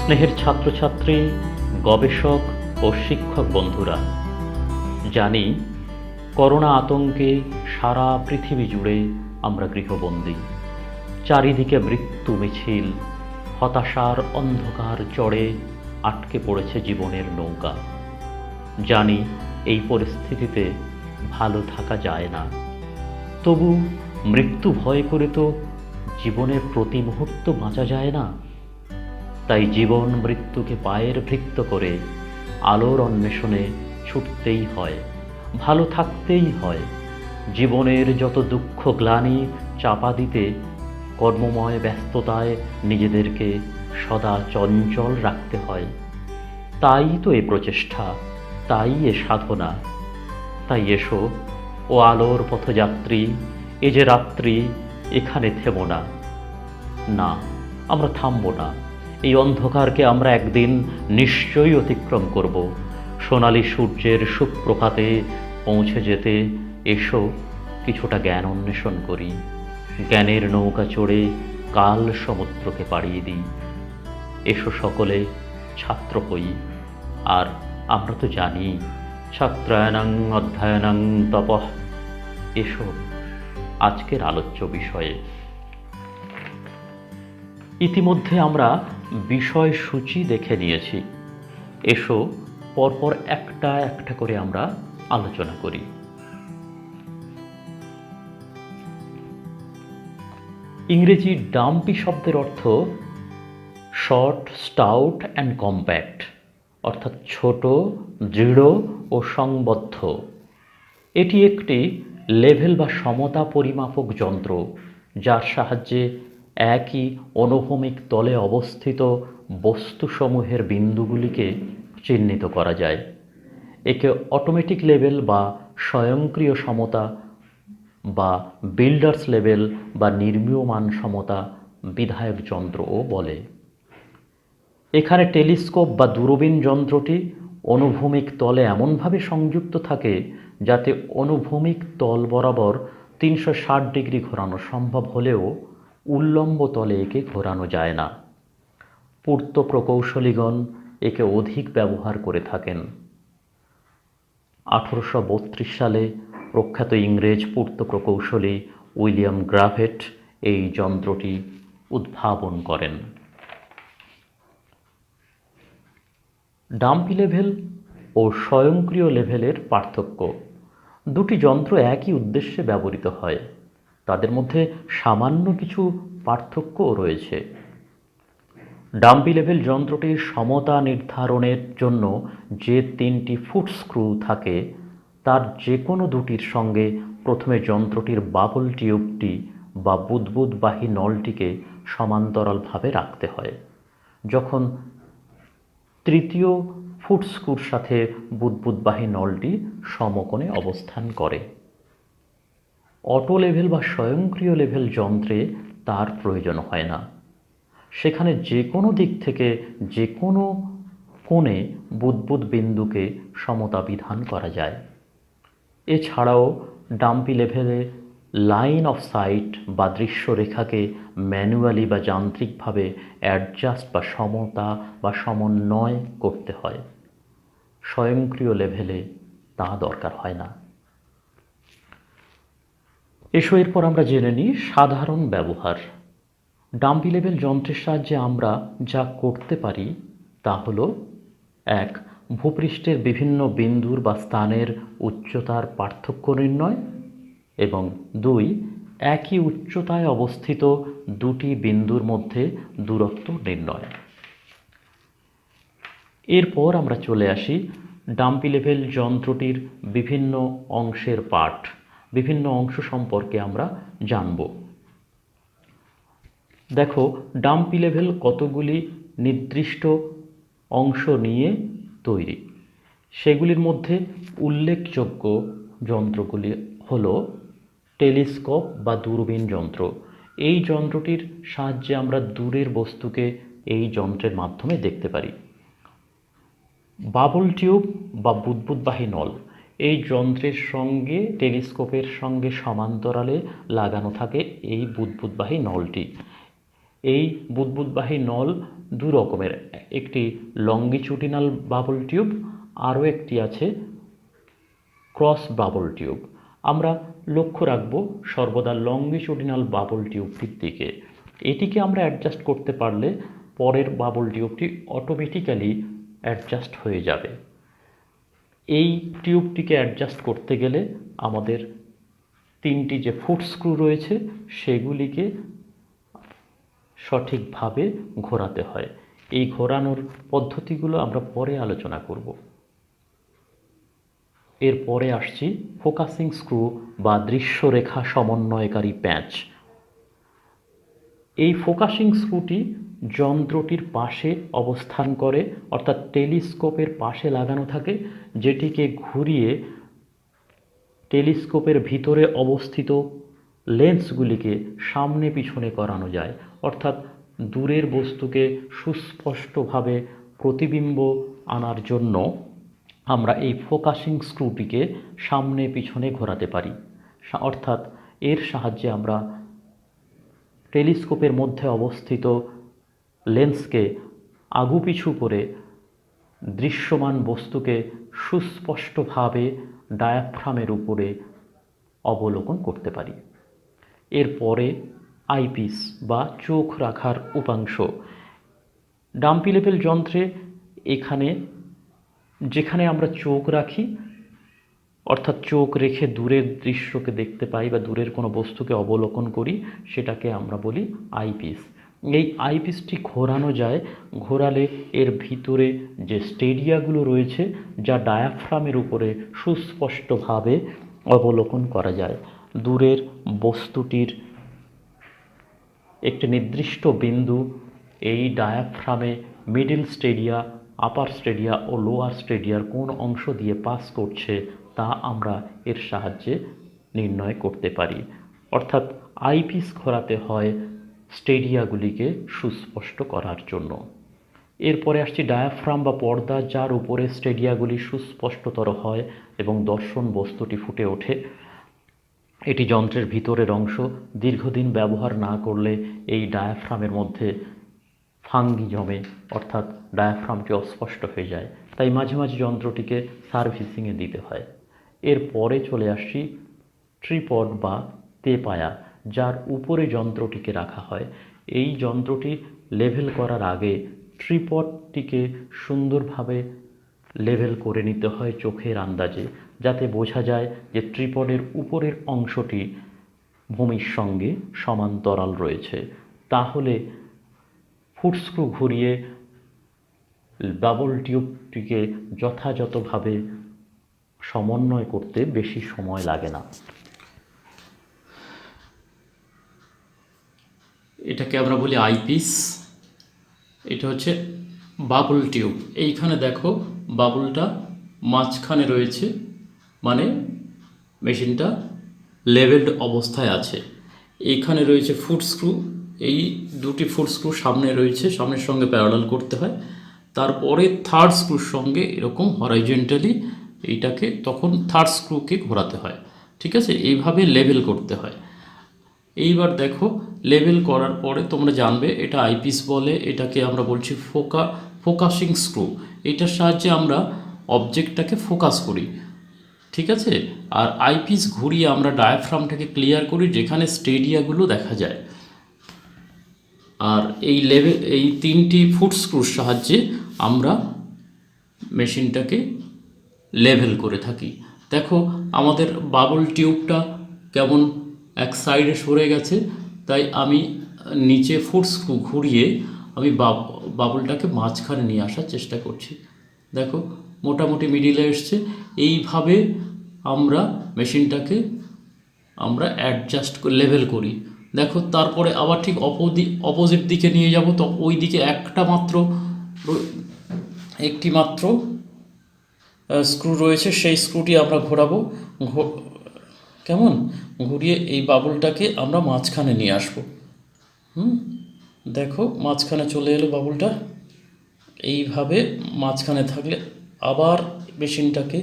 স্নেহের ছাত্রছাত্রী, গবেষক ও শিক্ষক বন্ধুরা, জানি করোনা আতঙ্কে সারা পৃথিবী জুড়ে আমরা গৃহবন্দী। চারিদিকে মৃত্যু মিছিল, হতাশার অন্ধকার চড়ে আটকে পড়েছে জীবনের নৌকা। জানি এই পরিস্থিতিতে ভালো থাকা যায় না, তবু মৃত্যু ভয় করে তো জীবনের প্রতি মুহূর্ত বাঁচা যায় না। তাই জীবন মৃত্যুকে পায়ের ভৃত্য করে আলোর অন্বেষণে ছুটতেই হয়, ভালো থাকতেই হয়। জীবনের যত দুঃখ গ্লানি চাপা দিতে কর্মময় ব্যস্ততায় নিজেদেরকে সদা চঞ্চল রাখতে হয়। তাই তো এ প্রচেষ্টা, তাই এ সাধনা। তাই এসো ও আলোর পথযাত্রী, এ যে রাত্রি, এখানে থেমো না। না, আমরা থামব না। এই অন্ধকারকে আমরা একদিন নিশ্চয়ই অতিক্রম করব। সোনালি সূর্যের সুপ্রভাতে পৌঁছে যেতে এসো কিছুটা জ্ঞান অন্বেষণ করি। জ্ঞানের নৌকা চড়ে কাল সমুদ্রকে পাড়িয়ে দিই। এসো সকলে ছাত্র হই। আর আমরা তো জানি, ছাত্রায়ণং অধ্যয়নং তপঃ। এসো আজকের আলোচ্য বিষয়ে। ইতিমধ্যে আমরা বিষয়সূচি দেখে নিয়েছি। এসো পরপর একটা একটা করে আমরা আলোচনা করি। ইংরেজি ডাম্পি শব্দের অর্থ শর্ট, স্টাউট অ্যান্ড কম্প্যাক্ট, অর্থাৎ ছোট, দৃঢ় ও সংবদ্ধ। এটি একটি লেভেল বা সমতা পরিমাপক যন্ত্র, যার সাহায্যে একই অনুভূমিক তলে অবস্থিত বস্তুসমূহের বিন্দুগুলিকে চিহ্নিত করা যায়। একে অটোমেটিক লেভেল বা স্বয়ংক্রিয় সমতা বা বিল্ডার্স লেভেল বা নির্মীয়মান সমতা বিধায়ক যন্ত্রও বলে। এখানে টেলিস্কোপ বা দূরবীন যন্ত্রটি অনুভূমিক তলে এমনভাবে সংযুক্ত থাকে যাতে অনুভূমিক তল বরাবর 360 ডিগ্রি ঘোরানো সম্ভব হলেও উল্লম্ব তলে একে ঘোরানো যায় না। পূর্ত প্রকৌশলীগণ একে অধিক ব্যবহার করে থাকেন। 1832 সালে প্রখ্যাত ইংরেজ পূর্ত প্রকৌশলী উইলিয়াম গ্রাভেট এই যন্ত্রটি উদ্ভাবন করেন। ডাম্পি লেভেল ও স্বয়ংক্রিয় লেভেলের পার্থক্য। দুটি যন্ত্র একই উদ্দেশ্যে ব্যবহৃত হয়, তাদের মধ্যে সামান্য কিছু পার্থক্যও রয়েছে। ডাম্পি লেভেল যন্ত্রটির সমতা নির্ধারণের জন্য যে 3টি ফুট স্ক্রু থাকে, তার যে কোনো দুটির সঙ্গে প্রথমে যন্ত্রটির বাবল টিউবটি বা বুদবুদবাহী নলটিকে সমান্তরালভাবে রাখতে হয়। যখন তৃতীয় ফুট স্ক্রুর সাথে বুদবুদবাহী নলটি সমকোণে অবস্থান করে। অটো লেভেল বা স্বয়ংক্রিয় লেভেল যন্ত্রে তার প্রয়োজন হয় না। সেখানে যে কোনো দিক থেকে যে কোনো কোণে বুদবুদ বিন্দুকে সমতা বিধান করা যায়। এছাড়াও ডাম্পি লেভেলে লাইন অফ সাইট বা দৃশ্যরেখাকে ম্যানুয়ালি বা যান্ত্রিকভাবে অ্যাডজাস্ট বা সমতা বা সমন্বয় করতে হয়। স্বয়ংক্রিয় লেভেলে তা দরকার হয় না। এসো এরপর আমরা জেনে নিই সাধারণ ব্যবহার। ডাম্পি লেভেল যন্ত্রের সাহায্যে আমরা যা করতে পারি তা হলো: 1. ভূপৃষ্ঠের বিভিন্ন বিন্দুর বা স্থানের উচ্চতার পার্থক্য নির্ণয়, এবং 2. একই উচ্চতায় অবস্থিত দুটি বিন্দুর মধ্যে দূরত্ব নির্ণয়। এরপর আমরা চলে আসি ডাম্পি লেভেল যন্ত্রটির বিভিন্ন অংশের পার্ট, বিভিন্ন অংশ সম্পর্কে আমরা জানব। দেখো, ডাম্পি লেভেল কতগুলি নির্দিষ্ট অংশ নিয়ে তৈরি। সেগুলির মধ্যে উল্লেখযোগ্য যন্ত্রগুলি হলো টেলিস্কোপ বা দূরবীন যন্ত্র। এই যন্ত্রটির সাহায্যে আমরা দূরের বস্তুকে এই যন্ত্রের মাধ্যমে দেখতে পারি। বাবল টিউব বা বুদবুদবাহী নল, এই যন্ত্রের সঙ্গে টেলিস্কোপের সঙ্গে সমান্তরালে লাগানো থাকে এই বুদবুদবাহী নলটি। এই বুদবুদবাহী নল দু রকমের, একটি লঙ্গিচুডিনাল বাবল টিউব, আরও একটি আছে ক্রস বাবল টিউব। আমরা লক্ষ্য রাখব সর্বদা লঙ্গিচুডিনাল বাবল টিউবটির দিকে। এটিকে আমরা অ্যাডজাস্ট করতে পারলে পরের বাবল টিউবটি অটোমেটিক্যালি অ্যাডজাস্ট হয়ে যাবে। এই টিউবটিকে অ্যাডজাস্ট করতে গেলে আমাদের তিনটি যে ফুট স্ক্রু রয়েছে সেগুলিকে সঠিকভাবে ঘোরাতে হয়। এই ঘোরানোর পদ্ধতিগুলো আমরা পরে আলোচনা করব। এরপরে আসছি ফোকাসিং স্ক্রু বা দৃশ্যরেখা সমন্বয়কারী প্যাঁচ। এই ফোকাসিং স্ক্রুটি যন্ত্রটির পাশে অবস্থান করে, অর্থাৎ টেলিস্কোপের পাশে লাগানো থাকে, যেটিকে ঘুরিয়ে টেলিস্কোপের ভিতরে অবস্থিত লেন্সগুলিকে সামনে পিছনে করানো যায়। অর্থাৎ দূরের বস্তুকে সুস্পষ্টভাবে প্রতিবিম্ব আনার জন্য আমরা এই ফোকাসিং স্ক্রুটিকে সামনে পিছনে ঘোরাতে পারি। অর্থাৎ এর সাহায্যে আমরা টেলিস্কোপের মধ্যে অবস্থিত লেন্সকে আগুপিছু করে দৃশ্যমান বস্তুকে সুস্পষ্টভাবে ডায়াফ্রামের উপরে অবলোকন করতে পারি। এরপরে আইপিস বা চোখ রাখার উপাংশ। ডাম্পি লেভেল যন্ত্রে যেখানে আমরা চোখ রাখি, অর্থাৎ চোখ রেখে দূরের দৃশ্যকে দেখতে পাই বা দূরের কোনো বস্তুকে অবলোকন করি, সেটাকে আমরা বলি আইপিস। এই আইপিসটি ঘোরানো যায়, ঘোরালে এর ভিতরে যে স্টেডিয়াগুলো রয়েছে যা ডায়াফ্রামের উপরে সুস্পষ্টভাবে অবলোকন করা যায়। দূরের বস্তুটির একটি নির্দিষ্ট বিন্দু এই ডায়াফ্রামে মিডল স্টেডিয়া, আপার স্টেডিয়া ও লোয়ার স্টেডিয়ার কোন অংশ দিয়ে পাস করছে তা আমরা এর সাহায্যে নির্ণয় করতে পারি। অর্থাৎ আইপিস ঘোরাতে হয় স্টেডিয়াগুলিকে সুস্পষ্ট করার জন্য। এরপরে আসছি ডায়াফ্রাম বা পর্দা, যার উপরে স্টেডিয়াগুলি সুস্পষ্টতর হয় এবং দর্শন বস্তুটি ফুটে ওঠে। এটি যন্ত্রের ভিতরের অংশ। দীর্ঘদিন ব্যবহার না করলে এই ডায়াফ্রামের মধ্যে ফাঙ্গি জমে, অর্থাৎ ডায়াফ্রামটি অস্পষ্ট হয়ে যায়। তাই মাঝে মাঝে যন্ত্রটিকে সার্ভিসিংয়ে দিতে হয়। এরপরে চলে আসছি ট্রিপড বা তেপায়া, যার উপরে যন্ত্রটিকে রাখা হয়। এই যন্ত্রটি লেভেল করার আগে ট্রিপডটিকে সুন্দরভাবে লেভেল করে নিতে হয় চোখের আন্দাজে, যাতে বোঝা যায় যে ট্রিপডের উপরের অংশটি ভূমির সঙ্গে সমান্তরাল রয়েছে। তাহলে ফুট স্ক্রু ঘুরিয়ে বাবল টিউবটিকে যথাযথভাবে সমন্বয় করতে বেশি সময় লাগে না। এটাকে আমরা বলি আইপিস। এটা হচ্ছে বাবল টিউব। এইখানে দেখো বাবলটা মাঝখানে রয়েছে, মানে মেশিনটা লেভেলড অবস্থায় আছে। এইখানে রয়েছে ফুট স্ক্রু, এই দুটি ফুট স্ক্রু সামনে রয়েছে, সামনের সঙ্গে প্যারালাল করতে হয়। তারপরে থার্ড স্ক্রুর সঙ্গে এরকম হরাইজন্টালি এইটাকে তখন থার্ড স্ক্রুকে ঘোরাতে হয়। ঠিক আছে, এইভাবে লেভেল করতে হয়। এইবার দেখো লেভেল করার পরে তোমরা জানবে এটা আইপিস বলে, এটাকে আমরা বলছি ফোকাসিং স্ক্রু। এইটার সাহায্যে আমরা অবজেক্টটাকে ফোকাস করি। ঠিক আছে, আর আইপিস ঘুরিয়ে আমরা ডায়াফ্রামটাকে ক্লিয়ার করি, যেখানে স্টেডিয়াগুলো দেখা যায়। আর এই তিনটি ফুট স্ক্রুর সাহায্যে আমরা মেশিনটাকে লেভেল করে থাকি। দেখো আমাদের বাবল টিউবটা কেমন এক সাইডে সরে গেছে, তাই আমি নিচে ফুট স্ক্রু ঘুরিয়ে আমি বাবলটাকে মাঝখানে নিয়ে আসার চেষ্টা করছি। দেখো মোটামুটি মিডিলে এসছে। এইভাবে আমরা মেশিনটাকে অ্যাডজাস্ট লেভেল করি। দেখো তারপরে আবার ঠিক অপোজিট দিকে নিয়ে যাব, তো ওই দিকে একটি মাত্র স্ক্রু রয়েছে, সেই স্ক্রুটি আমরা ঘোরাবো। কেমন ঘুরিয়ে এই বাবলটাকে আমরা মাঝখানে নিয়ে আসবো। দেখো মাঝখানে চলে এলো বাবলটা। এইভাবে মাঝখানে থাকলে আবার মেশিনটাকে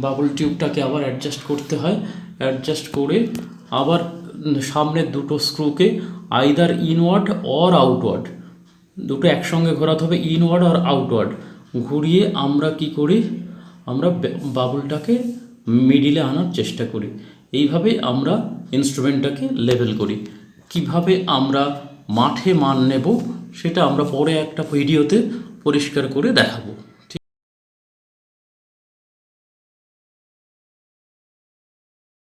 বাবল টিউবটাকে আবার অ্যাডজাস্ট করতে হয়। অ্যাডজাস্ট করে আবার সামনের দুটো স্ক্রুকে আইদার ইনওয়ার্ড অর আউটওয়ার্ড, দুটো একসঙ্গে ঘোরাতে হবে, ইনওয়ার্ড আর আউটওয়ার্ড। ঘুরিয়ে আমরা কি করি, আমরা বাবুলটাকে মিডিলে আনার চেষ্টা করি। এইভাবে আমরা ইনস্ট্রুমেন্টটাকে লেভেল করি। কিভাবে আমরা মাঠে মান নেব সেটা আমরা পরে একটা ভিডিওতে পরিষ্কার করে দেখাবো।